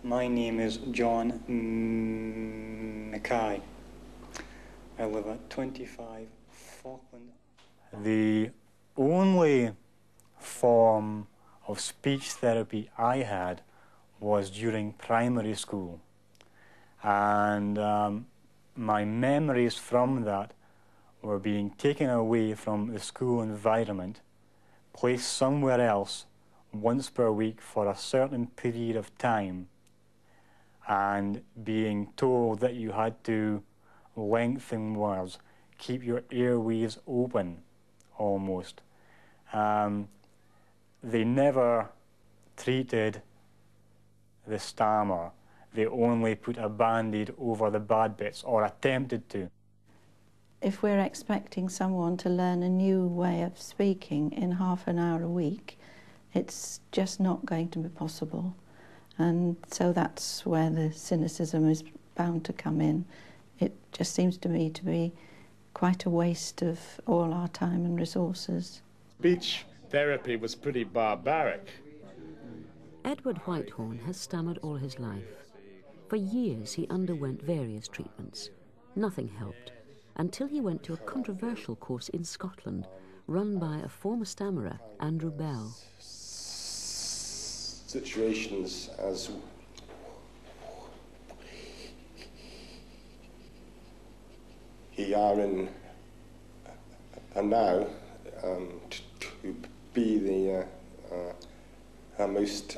My name is John Mackay. I live at 25 Falkland. The only form of speech therapy I had was during primary school. And my memories from that were being taken away from the school environment, placed somewhere else once per week for a certain period of time, and being told that you had to lengthen words, keep your airwaves open, almost. They never treated the stammer. They only put a band-aid over the bad bits, or attempted to. If we're expecting someone to learn a new way of speaking in half an hour a week, it's just not going to be possible. And so that's where the cynicism is bound to come in. It just seems to me to be quite a waste of all our time and resources. Speech therapy was pretty barbaric. Edward Whitehorn has stammered all his life. For years he underwent various treatments. Nothing helped, until he went to a controversial course in Scotland, run by a former stammerer, Andrew Bell. Situations as he are in and now to be the most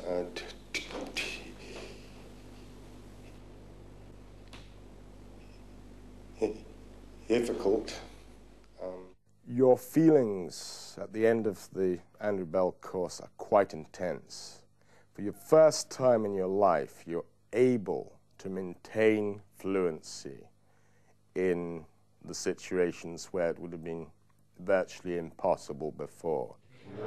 difficult. Your feelings at the end of the Andrew Bell course are quite intense. For your first time in your life, you're able to maintain fluency in the situations where it would have been virtually impossible before. The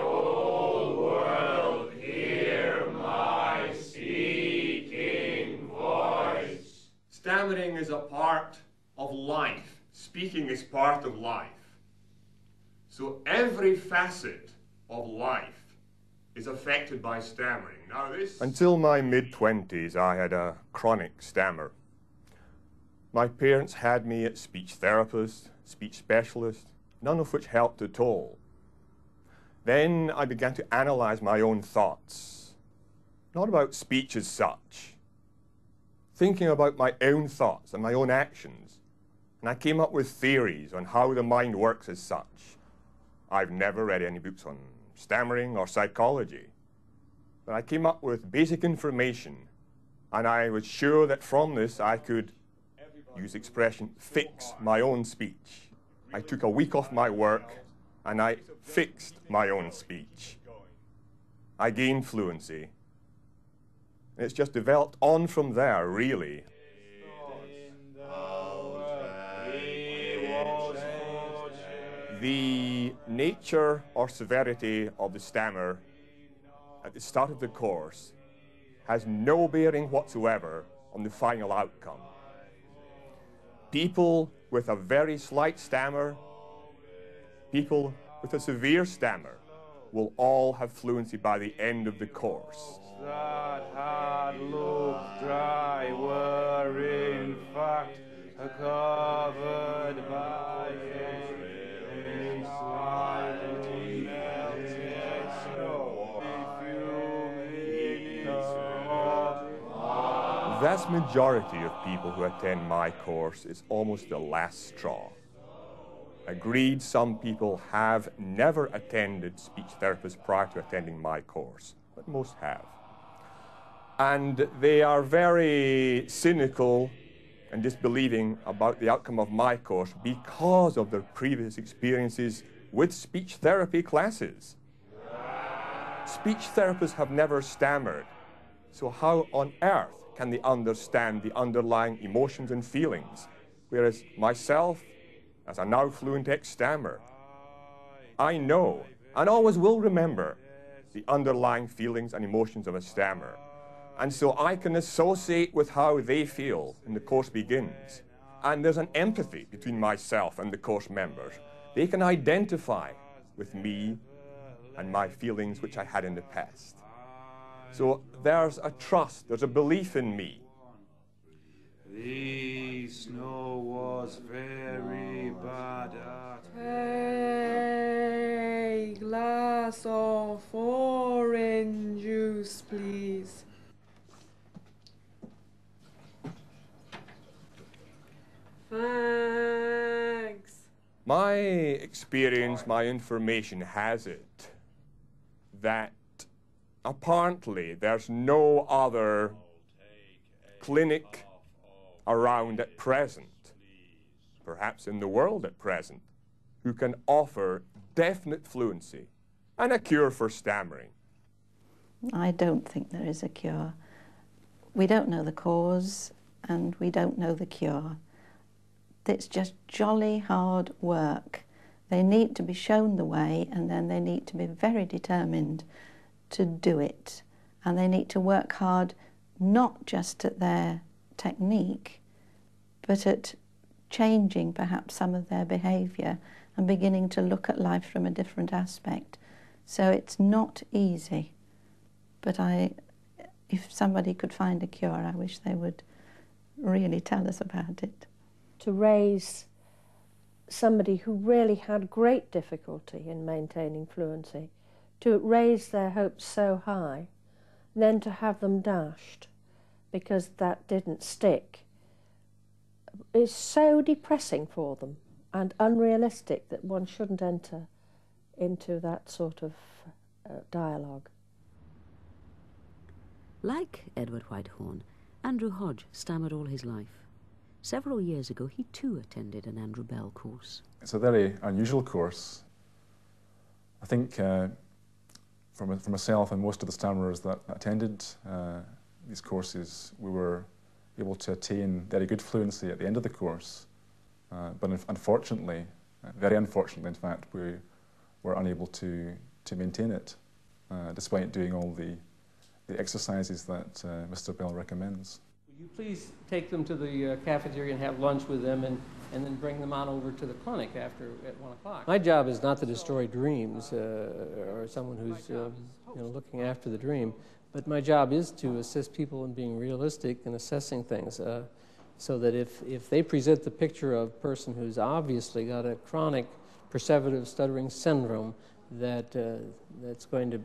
whole world hear my speaking voice. Stammering is a part of life. Speaking is part of life. So every facet of life is affected by stammering. Now this... Until my mid-20s, I had a chronic stammer. My parents had me at speech therapist, speech specialist, none of which helped at all. Then I began to analyze my own thoughts, not about speech as such, thinking about my own thoughts and my own actions, and I came up with theories on how the mind works as such. I've never read any books on stammering or psychology, but I came up with basic information, and I was sure that from this I could, use the expression, fix my own speech. I took a week off my work, and I fixed my own speech. I gained fluency. It's just developed on from there, really. The nature or severity of the stammer at the start of the course has no bearing whatsoever on the final outcome. People with a very slight stammer, people with a severe stammer, will all have fluency by the end of the course. That had looked dry were in fact covered by The vast majority of people who attend my course is almost the last straw. Agreed, some people have never attended speech therapists prior to attending my course, but most have. And they are very cynical and disbelieving about the outcome of my course because of their previous experiences with speech therapy classes. Speech therapists have never stammered, so how on earth can they understand the underlying emotions and feelings? Whereas myself, as a now fluent ex-stammer, I know and always will remember the underlying feelings and emotions of a stammer. And so I can associate with how they feel when the course begins. And there's an empathy between myself and the course members. They can identify with me and my feelings which I had in the past. So there's a trust, there's a belief in me. The snow was very bad at a glass of orange juice, please. Thanks. My experience, my information has it that apparently there's no other clinic around at present, perhaps in the world at present, who can offer definite fluency and a cure for stammering. I don't think there is a cure. We don't know the cause and we don't know the cure. It's just jolly hard work. They need to be shown the way, and then they need to be very determined to do it. And they need to work hard not just at their technique, but at changing perhaps some of their behaviour and beginning to look at life from a different aspect. So it's not easy. But if somebody could find a cure, I wish they would really tell us about it. To raise somebody who really had great difficulty in maintaining fluency, to raise their hopes so high, then to have them dashed because that didn't stick, is so depressing for them and unrealistic that one shouldn't enter into that sort of dialogue. Like Edward Whitehorn, Andrew Hodge stammered all his life. Several years ago, he too attended an Andrew Bell course. It's a very unusual course. I think for myself and most of the stammerers that attended these courses, we were able to attain very good fluency at the end of the course. But unfortunately, very unfortunately in fact, we were unable to maintain it, despite doing all the exercises that Mr. Bell recommends. Would you please take them to the cafeteria and have lunch with them and then bring them on over to the clinic at 1 o'clock? My job is not to destroy dreams or someone who's looking after the dream, but my job is to assist people in being realistic and assessing things so that if they present the picture of a person who's obviously got a chronic persevetive stuttering syndrome that's going to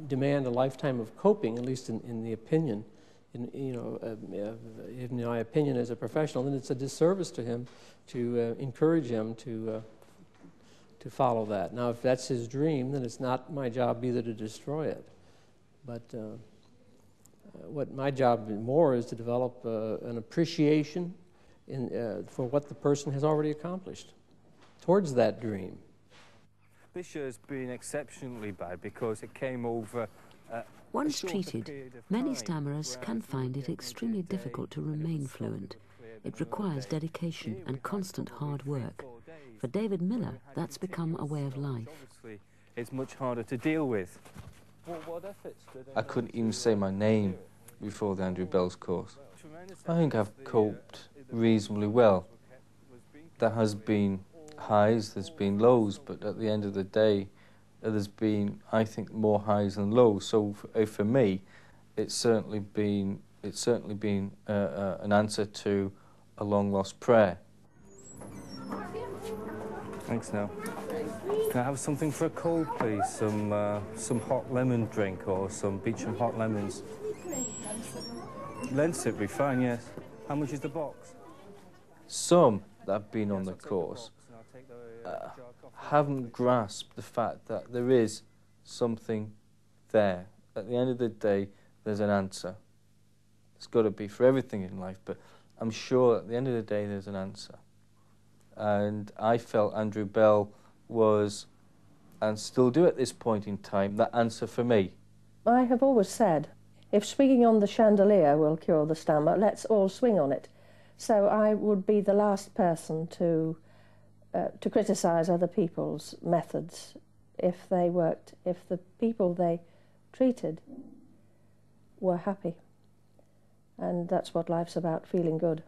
demand a lifetime of coping, at least in the opinion, in my opinion as a professional, then it's a disservice to him to encourage him to follow that. Now, if that's his dream, then it's not my job either to destroy it. But what my job more is to develop an appreciation for what the person has already accomplished towards that dream. This year's been exceptionally bad because it came over. Once treated, many stammerers can find it extremely difficult to remain fluent. It requires dedication and constant hard work. For David Miller, that's become a way of life. It's much harder to deal with. I couldn't even say my name before the Andrew Bell's course. I think I've coped reasonably well. There has been highs, there's been lows, but at the end of the day, there's been, I think, more highs than lows. So for me, it's certainly been an answer to a long-lost prayer. Thanks, Nell. Can I have something for a cold, please? Some hot lemon drink or some Beecham hot lemons. Lensip would be fine, yes. How much is the box? Some that have been on the course haven't grasped the fact that there is something there. At the end of the day, there's an answer. It's got to be for everything in life, but I'm sure at the end of the day, there's an answer. And I felt Andrew Bell was, and still do at this point in time, that answer for me. I have always said, if swinging on the chandelier will cure the stammer, let's all swing on it. So I would be the last person to criticise other people's methods if they worked, if the people they treated were happy. And that's what life's about, feeling good.